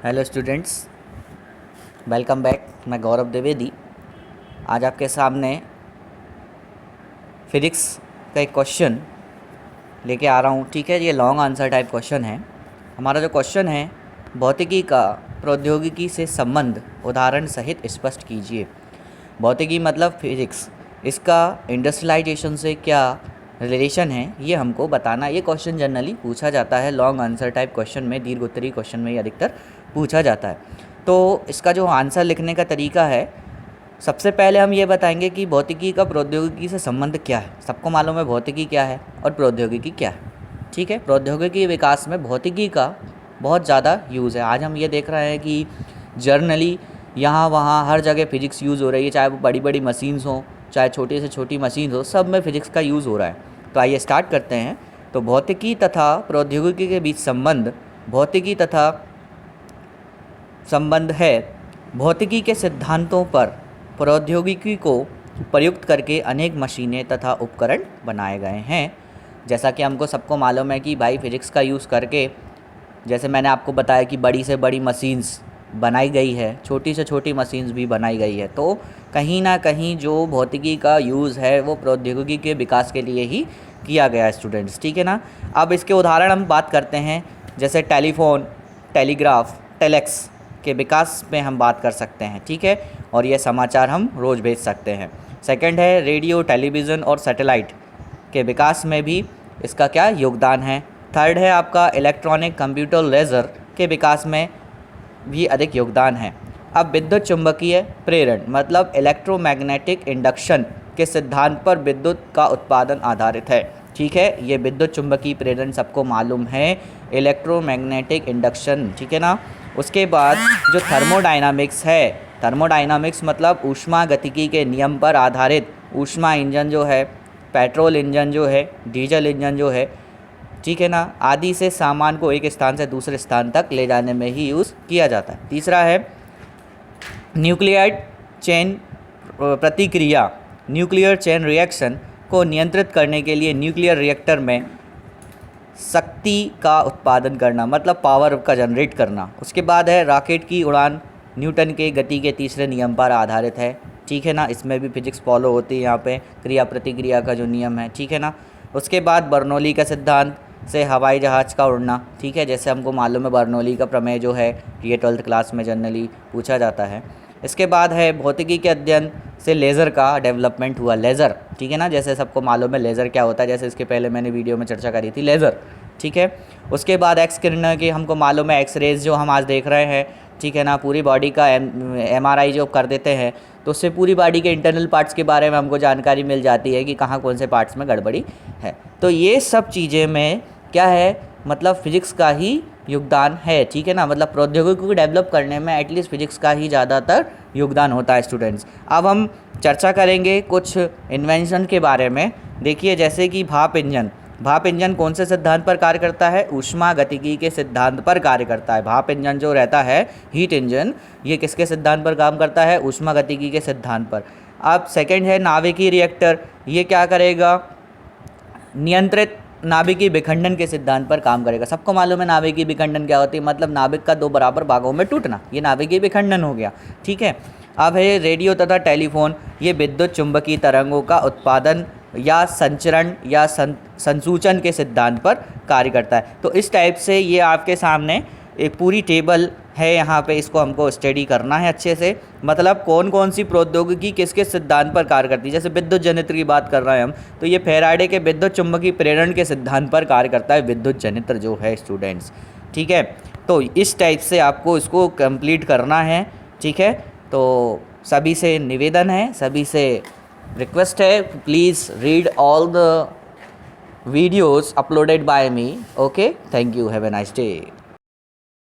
Hello students, welcome back. मैं गौरव द्विवेदी आज आपके सामने फिजिक्स का एक क्वेश्चन लेके आ रहा हूँ। ठीक है, ये लॉन्ग आंसर टाइप क्वेश्चन है। हमारा जो क्वेश्चन है, भौतिकी का प्रौद्योगिकी से संबंध उदाहरण सहित स्पष्ट कीजिए। भौतिकी मतलब फिजिक्स, इसका इंडस्ट्रियलाइजेशन से क्या रिलेशन है ये हमको बताना। ये क्वेश्चन जनरली पूछा जाता है लॉन्ग आंसर टाइप क्वेश्चन में, दीर्घ उत्तरीय क्वेश्चन में ये अधिकतर पूछा जाता है। तो इसका जो आंसर लिखने का तरीका है, सबसे पहले हम ये बताएंगे कि भौतिकी का प्रौद्योगिकी से संबंध क्या है। सबको मालूम है भौतिकी क्या है और प्रौद्योगिकी क्या है। ठीक है, प्रौद्योगिकी विकास में भौतिकी का बहुत ज़्यादा यूज़ है। आज हम ये देख रहे हैं कि जर्नली यहाँ वहाँ हर जगह फ़िज़िक्स यूज़ हो रही है, चाहे वो बड़ी बड़ी मशीन्स हों, चाहे छोटी से छोटी मशीन हो, सब में फ़िज़िक्स का यूज़ हो रहा है। तो आइए स्टार्ट करते हैं। तो भौतिकी तथा प्रौद्योगिकी के बीच संबंध, भौतिकी तथा संबंध है भौतिकी के सिद्धांतों पर प्रौद्योगिकी को प्रयुक्त करके अनेक मशीनें तथा उपकरण बनाए गए हैं। जैसा कि हमको सबको मालूम है कि भाई फिज़िक्स का यूज़ करके, जैसे मैंने आपको बताया कि बड़ी से बड़ी मशीन्स बनाई गई है, छोटी से छोटी मशीन्स भी बनाई गई है। तो कहीं ना कहीं जो भौतिकी का यूज़ है वो प्रौद्योगिकी के विकास के लिए ही किया गया है स्टूडेंट्स। ठीक है ना। अब इसके उदाहरण हम बात करते हैं, जैसे टेलीफोन, टेलीग्राफ, टेलेक्स के विकास में हम बात कर सकते हैं। ठीक है, और ये समाचार हम रोज़ भेज सकते हैं। सेकंड है रेडियो, टेलीविज़न और सैटेलाइट के विकास में भी इसका क्या योगदान है। थर्ड है आपका इलेक्ट्रॉनिक, कंप्यूटर, लेज़र के विकास में भी अधिक योगदान है। अब विद्युत चुंबकीय प्रेरण मतलब इलेक्ट्रोमैग्नेटिक इंडक्शन के सिद्धांत पर विद्युत का उत्पादन आधारित है। ठीक है, ये विद्युत चुंबकीय प्रेरण सबको मालूम है, इलेक्ट्रोमैग्नेटिक इंडक्शन। ठीक है ना। उसके बाद जो थर्मोडायनामिक्स है, थर्मोडायनामिक्स मतलब ऊष्मा गतिकी के नियम पर आधारित ऊष्मा इंजन जो है, पेट्रोल इंजन जो है, डीजल इंजन जो है, ठीक है ना, आदि से सामान को एक स्थान से दूसरे स्थान तक ले जाने में ही यूज़ किया जाता है। तीसरा है न्यूक्लियर चेन प्रतिक्रिया, न्यूक्लियर चेन रिएक्शन को नियंत्रित करने के लिए न्यूक्लियर रिएक्टर में शक्ति का उत्पादन करना, मतलब पावर का जनरेट करना। उसके बाद है रॉकेट की उड़ान न्यूटन के गति के तीसरे नियम पर आधारित है। ठीक है ना, इसमें भी फिजिक्स फॉलो होती है यहाँ पे, क्रिया प्रतिक्रिया का जो नियम है। ठीक है ना। उसके बाद बर्नौली का सिद्धांत से हवाई जहाज़ का उड़ना। ठीक है, जैसे हमको मालूम है बर्नौली का प्रमेय जो है ये 12th क्लास में जनरली पूछा जाता है। इसके बाद है भौतिकी के अध्ययन से लेज़र का डेवलपमेंट हुआ। लेज़र, ठीक है ना, जैसे सबको मालूम है लेज़र क्या होता है, जैसे इसके पहले मैंने वीडियो में चर्चा करी थी लेज़र। ठीक है। उसके बाद एक्स किरण की हमको मालूम है, एक्स रेज जो हम आज देख रहे हैं, ठीक है ना, पूरी बॉडी का MRI जो कर देते हैं तो उससे पूरी बॉडी के इंटरनल पार्ट्स के बारे में हमको जानकारी मिल जाती है कि कहाँ कौन से पार्ट्स में गड़बड़ी है। तो ये सब चीज़ें में क्या है, मतलब फिज़िक्स का ही योगदान है। ठीक है ना, मतलब प्रौद्योगिकी को डेवलप करने में एटलीस्ट फिज़िक्स का ही ज़्यादातर योगदान होता है स्टूडेंट्स। अब हम चर्चा करेंगे कुछ इन्वेंशन के बारे में। देखिए, जैसे कि भाप इंजन। भाप इंजन कौन से सिद्धांत पर कार्य करता है? ऊष्मा गतिकी के सिद्धांत पर कार्य करता है। भाप इंजन जो रहता है, हीट इंजन, ये किसके सिद्धांत पर काम करता है? ऊष्मा गतिकी के सिद्धांत पर। अब सेकंड है नाभिकीय रिएक्टर। ये क्या करेगा? नियंत्रित नाभिकीय विखंडन के सिद्धांत पर काम करेगा। सबको मालूम है नाभिकीय विखंडन क्या होती है, मतलब नाभिक का 2 बराबर भागों में टूटना, ये नाभिकीय विखंडन हो गया। ठीक है। अब है रेडियो तथा टेलीफोन। ये विद्युत चुंबकीय तरंगों का उत्पादन या संचरण या संसूचन के सिद्धांत पर कार्य करता है। तो इस टाइप से ये आपके सामने एक पूरी टेबल है, यहाँ पे इसको हमको स्टडी करना है अच्छे से, मतलब कौन कौन सी प्रौद्योगिकी किसके सिद्धांत पर कार्य करती है। जैसे विद्युत जनित्र की बात कर रहे हैं हम, तो ये फैराडे के विद्युत चुंबकीय प्रेरण के सिद्धांत पर कार्य करता है विद्युत जनित्र जो है स्टूडेंट्स। ठीक है, तो इस टाइप से आपको इसको कंप्लीट करना है। ठीक है, तो सभी से निवेदन है, सभी से रिक्वेस्ट है, please read all the videos uploaded by me. Okay, thank you, have a nice day.